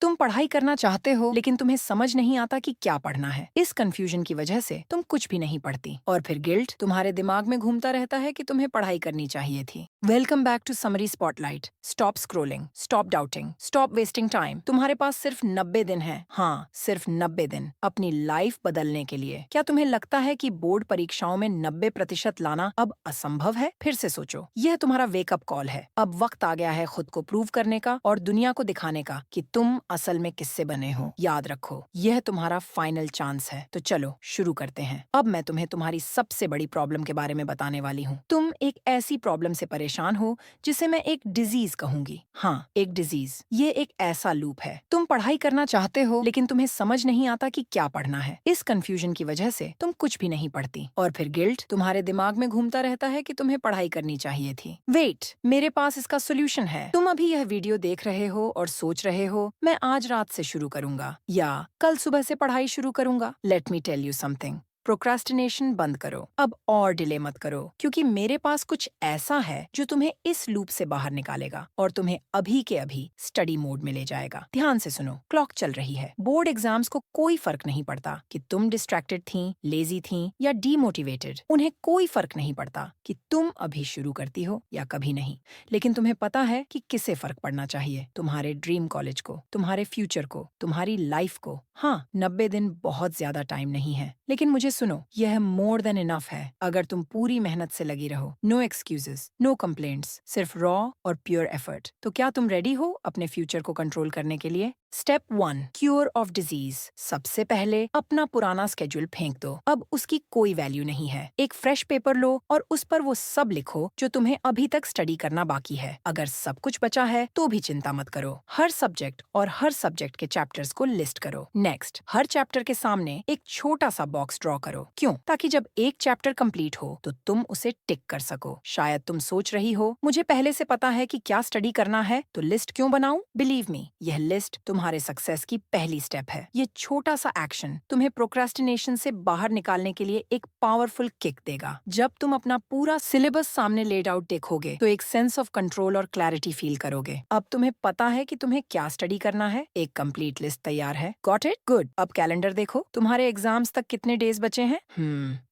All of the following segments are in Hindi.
तुम पढ़ाई करना चाहते हो लेकिन तुम्हें समझ नहीं आता कि क्या पढ़ना है। इस कंफ्यूजन की वजह से तुम कुछ भी नहीं पढ़ती और फिर गिल्ट तुम्हारे दिमाग में घूमता रहता है कि तुम्हें पढ़ाई करनी चाहिए थी। Welcome back to summary spotlight. Stop scrolling, stop doubting, stop wasting time. तुम्हारे पास सिर्फ 90 दिन है। हाँ, सिर्फ 90 दिन अपनी लाइफ बदलने के लिए। क्या तुम्हें लगता है कि बोर्ड परीक्षाओं में 90% लाना अब असंभव है? फिर से सोचो, यह तुम्हारा वेकअप कॉल है। अब वक्त आ गया है खुद को प्रूव करने का और दुनिया को दिखाने का कि तुम असल में किससे बने हो। याद रखो, यह तुम्हारा फाइनल चांस है। तो चलो शुरू करते हैं। अब मैं तुम्हें तुम्हारी सबसे बड़ी प्रॉब्लम के बारे में बताने वाली हूँ। तुम एक ऐसी प्रॉब्लम से परेशान हो जिसे मैं एक डिजीज कहूंगी। हाँ, एक डिजीज। ये एक ऐसा लूप है। तुम पढ़ाई करना चाहते हो लेकिन तुम्हें समझ नहीं आता कि क्या पढ़ना है। इस कंफ्यूजन की वजह से तुम कुछ भी नहीं पढ़ती और फिर गिल्ट तुम्हारे दिमाग में घूमता रहता है कि तुम्हें पढ़ाई करनी चाहिए थी। वेट, मेरे पास इसका सोल्यूशन है। तुम अभी यह वीडियो देख रहे हो और सोच रहे हो मैं आज रात से शुरू करूंगा या कल सुबह से पढ़ाई शुरू करूंगा। Let me tell you something. Procrastination बंद करो। अब और डिले मत करो, क्योंकि मेरे पास कुछ ऐसा है जो तुम्हें इस लूप से बाहर निकालेगा और तुम्हें अभी के अभी स्टडी मोड में ले जाएगा। ध्यान से सुनो, क्लॉक चल रही है। बोर्ड एग्जाम्स को कोई फर्क नहीं पड़ता कि तुम डिस्ट्रैक्टेड थी, लेजी थी या डीमोटिवेटेड। उन्हें कोई फर्क नहीं पड़ता कि तुम अभी शुरू करती हो या कभी नहीं। लेकिन तुम्हें पता है कि किसे फर्क पड़ना चाहिए? तुम्हारे ड्रीम कॉलेज को, तुम्हारे फ्यूचर को, तुम्हारी लाइफ को। हाँ, 90 दिन बहुत ज्यादा टाइम नहीं है, लेकिन मुझे सुनो, यह मोर देन इनफ है अगर तुम पूरी मेहनत से लगी रहो। नो एक्सक्यूजेस, नो कंप्लेंट्स, सिर्फ रॉ और प्योर एफर्ट। तो क्या तुम रेडी हो अपने फ्यूचर को कंट्रोल करने के लिए? Step 1, cure of disease. सबसे पहले अपना पुराना स्केड्यूल फेंक दो। अब उसकी कोई वैल्यू नहीं है। एक फ्रेश पेपर लो और उस पर वो सब लिखो जो तुम्हें अभी तक स्टडी करना बाकी है। अगर सब कुछ बचा है तो भी चिंता मत करो। हर सब्जेक्ट और हर सब्जेक्ट के चैप्टर्स को लिस्ट करो। नेक्स्ट, हर चैप्टर के सामने एक छोटा सा बॉक्स ड्रॉ करो। क्यों? ताकि जब एक चैप्टर कंप्लीट हो तो तुम उसे टिक कर सको। शायद तुम सोच रही हो मुझे पहले से पता है कि क्या स्टडी करना है, तो लिस्ट क्यों बनाऊं? बिलीव मी, यह लिस्ट तुम्हारे सक्सेस की पहली स्टेप है। ये छोटा सा एक्शन तुम्हें प्रोक्रास्टिनेशन से बाहर निकालने के लिए एक पावरफुल किक देगा। जब तुम अपना पूरा सिलेबस सामने लेड आउट देखोगे तो एक सेंस ऑफ कंट्रोल और क्लैरिटी फील करोगे। अब तुम्हें पता है कि तुम्हें क्या स्टडी करना है। एक कंप्लीट लिस्ट तैयार है। Got it? गुड। अब कैलेंडर देखो, तुम्हारे एग्जाम्स तक कितने डेज बचे हैं?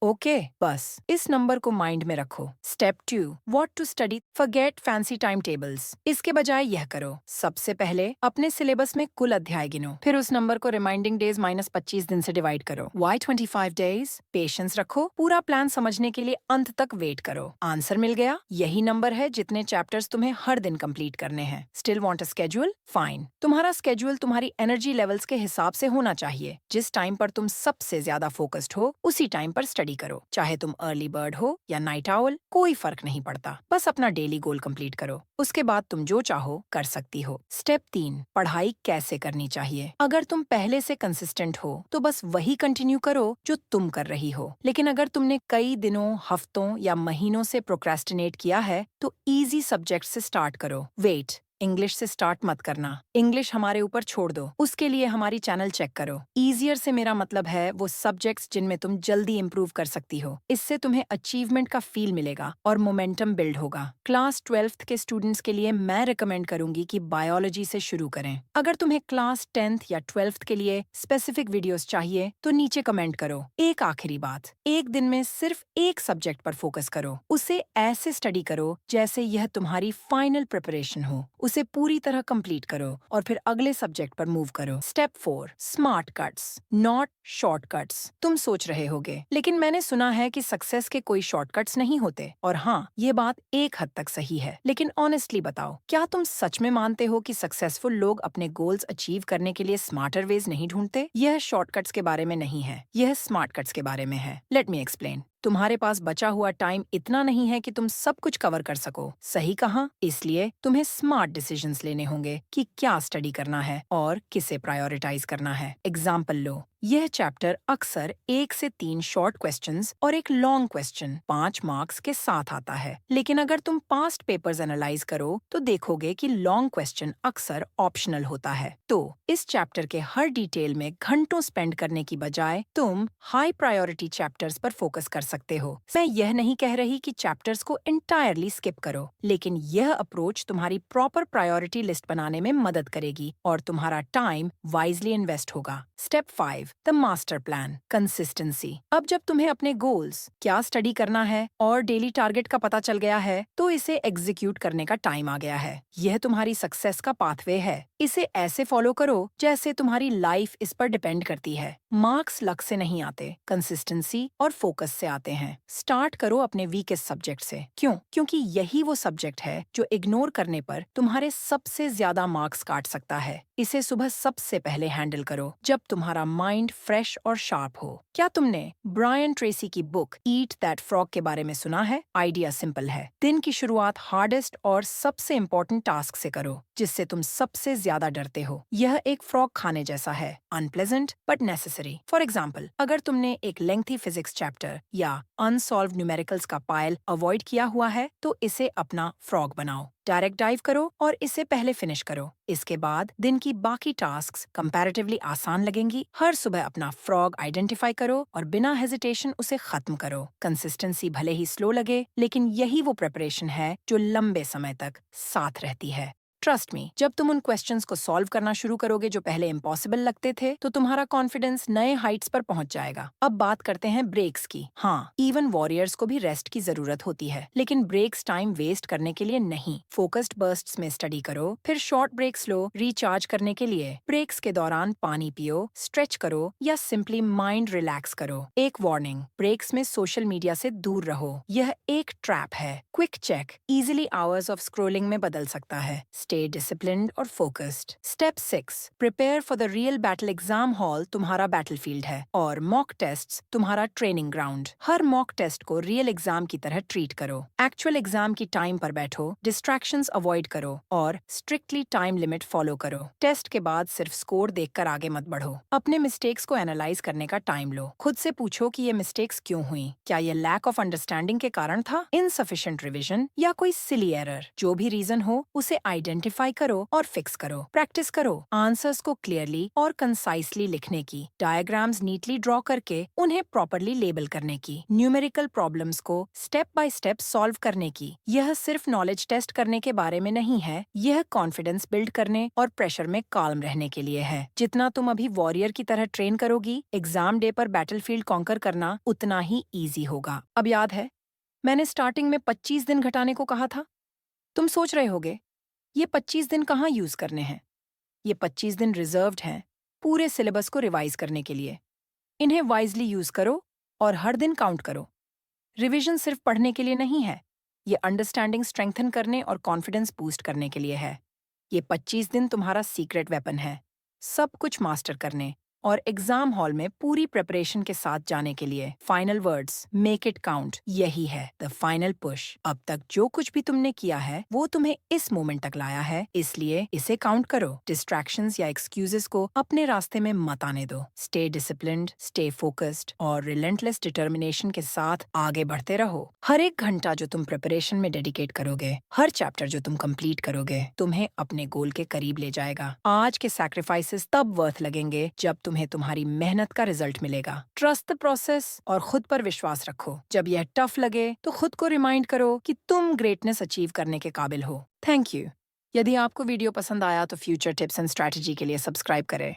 ओके, बस इस नंबर को माइंड में रखो। Step 2, what to study. Forget fancy time tables. इसके बजाय यह करो, सबसे पहले अपने सिलेबस में कुल अध्याय गिनो, फिर उस नंबर को रिमाइंडिंग डेज माइनस 25 दिन से डिवाइड करो। Why 25 days? पेशेंस रखो, पूरा प्लान समझने के लिए अंत तक वेट करो। आंसर मिल गया? यही नंबर है जितने चैप्टर्स तुम्हें हर दिन कंप्लीट करने हैं। Still want a schedule? Fine. तुम्हारा स्केड्यूल तुम्हारी एनर्जी लेवल्स के हिसाब से होना चाहिए। जिस टाइम पर तुम सबसे ज्यादा फोकस्ड हो उसी टाइम पर स्टडी करो। चाहे तुम अर्ली बर्ड हो या नाइट आउल, कोई फर्क नहीं पड़ता। बस अपना डेली गोल कंप्लीट करो, उसके बाद तुम जो चाहो कर सकती हो। स्टेप 3, पढ़ाई कैसे करनी चाहिए। अगर तुम पहले से कंसिस्टेंट हो तो बस वही कंटिन्यू करो जो तुम कर रही हो। लेकिन अगर तुमने कई दिनों, हफ्तों या महीनों से प्रोक्रेस्टिनेट किया है तो इजी सब्जेक्ट से स्टार्ट करो। वेट, इंग्लिश से स्टार्ट मत करना। इंग्लिश हमारे ऊपर छोड़ दो, उसके लिए हमारी चैनल चेक करो। ईजियर से मेरा मतलब है वो सब्जेक्ट्स जिनमें तुम जल्दी इंप्रूव कर सकती हो। इससे तुम्हें अचीवमेंट का फील मिलेगा और मोमेंटम बिल्ड होगा। क्लास 12th के स्टूडेंट्स के लिए मैं रिकमेंड करूंगी कि बायोलॉजी से शुरू करें। अगर तुम्हें क्लास 10th या 12th के लिए स्पेसिफिक वीडियोस चाहिए तो नीचे कमेंट करो। एक आखिरी बात, एक दिन में सिर्फ एक सब्जेक्ट पर फोकस करो। उसे ऐसे स्टडी करो जैसे यह तुम्हारी फाइनल प्रिपरेशन हो। उसे पूरी तरह कंप्लीट करो और फिर अगले सब्जेक्ट पर मूव करो। Step 4, smart cuts, not shortcuts. तुम सोच रहे होगे, लेकिन मैंने सुना है कि सक्सेस के कोई शॉर्टकट्स नहीं होते। और हाँ, ये बात एक हद तक सही है, लेकिन ऑनेस्टली बताओ, क्या तुम सच में मानते हो कि सक्सेसफुल लोग अपने गोल्स अचीव करने के लिए स्मार्टर वेज नहीं ढूंढते? यह शॉर्टकट्स के बारे में नहीं है, यह स्मार्ट कट्स के बारे में है। Let me explain. तुम्हारे पास बचा हुआ टाइम इतना नहीं है कि तुम सब कुछ कवर कर सको। सही कहा। इसलिए तुम्हें स्मार्ट डिसीजंस लेने होंगे कि क्या स्टडी करना है और किसे प्रायोरिटाइज करना है। एग्जाम्पल लो, यह चैप्टर अक्सर 1 से 3 शॉर्ट क्वेश्चंस और एक लॉन्ग क्वेश्चन 5 मार्क्स के साथ आता है। लेकिन अगर तुम पास्ट पेपर्स एनालाइज करो तो देखोगे कि लॉन्ग क्वेश्चन अक्सर ऑप्शनल होता है। तो इस चैप्टर के हर डिटेल में घंटों स्पेंड करने की बजाय तुम हाई प्रायोरिटी चैप्टर्स पर फोकस कर सकते हो। मैं यह नहीं कह रही कि चैप्टर्स को एंटायरली स्किप करो, लेकिन यह अप्रोच तुम्हारी प्रॉपर प्रायोरिटी लिस्ट बनाने में मदद करेगी और तुम्हारा टाइम वाइजली इन्वेस्ट होगा। Step 5, the master plan, consistency. अब जब तुम्हें अपने गोल्स, क्या स्टडी करना है और डेली टारगेट का पता चल गया है, तो इसे एग्जीक्यूट करने का टाइम आ गया है। यह तुम्हारी सक्सेस का पाथवे है। इसे ऐसे फॉलो करो जैसे तुम्हारी लाइफ इस पर डिपेंड करती है। मार्क्स लक से नहीं आते, कंसिस्टेंसी और फोकस से आते हैं। स्टार्ट करो अपने वीकेस्ट सब्जेक्ट से। क्यों? क्योंकि यही वो सब्जेक्ट है जो इग्नोर करने पर तुम्हारे सबसे ज्यादा मार्क्स काट सकता है। इसे सुबह सबसे पहले हैंडल करो जब तुम्हारा माइंड फ्रेश और शार्प हो। क्या तुमने ब्रायन ट्रेसी की बुक ईट दैट फ्रॉग के बारे में सुना है? आइडिया सिंपल है। दिन की शुरुआत हार्डेस्ट और सबसे इम्पोर्टेंट टास्क से करो जिससे तुम सबसे ज्यादा डरते हो। यह एक फ्रॉग खाने जैसा है, unpleasant but necessary. For example, अगर तुमने एक लेंथी फिजिक्स चैप्टर या अनसॉल्व्ड न्यूमेरिकल्स का पाइल अवॉइड किया हुआ है तो इसे अपना फ्रॉग बनाओ। डायरेक्ट डाइव करो और इसे पहले फिनिश करो। इसके बाद दिन की बाकी टास्क्स कंपैरेटिवली आसान लगेंगी। हर सुबह अपना फ्रॉग आइडेंटिफाई करो और बिना हेजिटेशन उसे खत्म करो। कंसिस्टेंसी भले ही स्लो लगे, लेकिन यही वो प्रिपरेशन है जो लंबे समय तक साथ रहती है। ट्रस्ट मी, जब तुम उन क्वेश्चंस को सॉल्व करना शुरू करोगे जो पहले इम्पॉसिबल लगते थे, तो तुम्हारा कॉन्फिडेंस नए हाइट्स पर पहुंच जाएगा। अब बात करते हैं ब्रेक्स की। हाँ, इवन वॉरियर्स को भी रेस्ट की जरूरत होती है, लेकिन ब्रेक्स टाइम वेस्ट करने के लिए नहीं। फोकस्ड बर्स्ट्स में स्टडी करो, फिर शॉर्ट ब्रेक्स लो रिचार्ज करने के लिए। ब्रेक्स के दौरान पानी पियो, स्ट्रेच करो या सिंपली माइंड रिलैक्स करो। एक वार्निंग, ब्रेक्स में सोशल मीडिया से दूर रहो। यह एक ट्रैप है। Quick check easily hours of scrolling में बदल सकता है। Stay disciplined और focused. Step 6. Prepare for the real battle. Exam hall तुम्हारा बैटलफील्ड है और मॉक टेस्ट्स तुम्हारा ट्रेनिंग ग्राउंड। हर मॉक टेस्ट को रियल एग्जाम की तरह ट्रीट करो। एक्चुअल एग्जाम की टाइम पर बैठो, डिस्ट्रैक्शंस अवॉइड करो और स्ट्रिक्टली टाइम लिमिट फॉलो करो। टेस्ट के बाद सिर्फ स्कोर देखकर आगे मत बढ़ो। अपने मिस्टेक्स को एनालाइज करने का टाइम लो। खुद से पूछो कि ये मिस्टेक्स क्यों हुई। क्या ये लैक ऑफ अंडरस्टैंडिंग के कारण था, इनसफिशिएंट रिविजन या कोई सिली एरर? जो भी रीजन हो उसे आइडेंटिफाई करो और फिक्स करो। प्रैक्टिस करो आंसर्स को क्लियरली और कंसाइसली लिखने की, डायग्राम्स नीटली ड्रॉ करके उन्हें प्रॉपरली लेबल करने की, न्यूमेरिकल प्रॉब्लम्स को स्टेप बाय स्टेप सॉल्व करने की। यह सिर्फ नॉलेज टेस्ट करने के बारे में नहीं है, यह कॉन्फिडेंस बिल्ड करने और प्रेशर में काल्म रहने के लिए है। जितना तुम अभी वॉरियर की तरह ट्रेन करोगी, एग्जाम डे पर बैटलफील्ड कॉन्कर करना उतना ही ईजी होगा। अब याद है मैंने स्टार्टिंग में 25 दिन घटाने को कहा था? तुम सोच रहे होगे ये 25 दिन कहाँ यूज करने हैं? ये 25 दिन रिजर्व्ड हैं पूरे सिलेबस को रिवाइज करने के लिए। इन्हें वाइजली यूज करो और हर दिन काउंट करो। रिवीजन सिर्फ पढ़ने के लिए नहीं है, ये अंडरस्टैंडिंग स्ट्रेंथन करने और कॉन्फिडेंस बूस्ट करने के लिए है। ये 25 दिन तुम्हारा सीक्रेट वेपन है, सब कुछ मास्टर करने और एग्जाम हॉल में पूरी प्रिपरेशन के साथ जाने के लिए। Final words, make it count, यही है द फाइनल पुश। अब तक जो कुछ भी तुमने किया है वो तुम्हें इस मोमेंट तक लाया है, इसलिए इसे काउंट करो। डिस्ट्रैक्शंस या एक्सक्यूजेस को अपने रास्ते में मत आने दो। स्टे डिसिप्लिन्ड, स्टे फोकस्ड और रिलेंटलेस डिटर्मिनेशन के साथ आगे बढ़ते रहो। हर एक घंटा जो तुम प्रिपरेशन में डेडिकेट करोगे, हर चैप्टर जो तुम कंप्लीट करोगे, तुम्हें अपने गोल के करीब ले जाएगा। आज के सैक्रिफाइसेस तब वर्थ लगेंगे जब तुम्हें तुम्हारी मेहनत का रिजल्ट मिलेगा। ट्रस्ट द प्रोसेस और खुद पर विश्वास रखो। जब यह टफ लगे तो खुद को रिमाइंड करो कि तुम ग्रेटनेस अचीव करने के काबिल हो। Thank you. यदि आपको वीडियो पसंद आया तो फ्यूचर टिप्स एंड स्ट्रैटेजी के लिए सब्सक्राइब करें।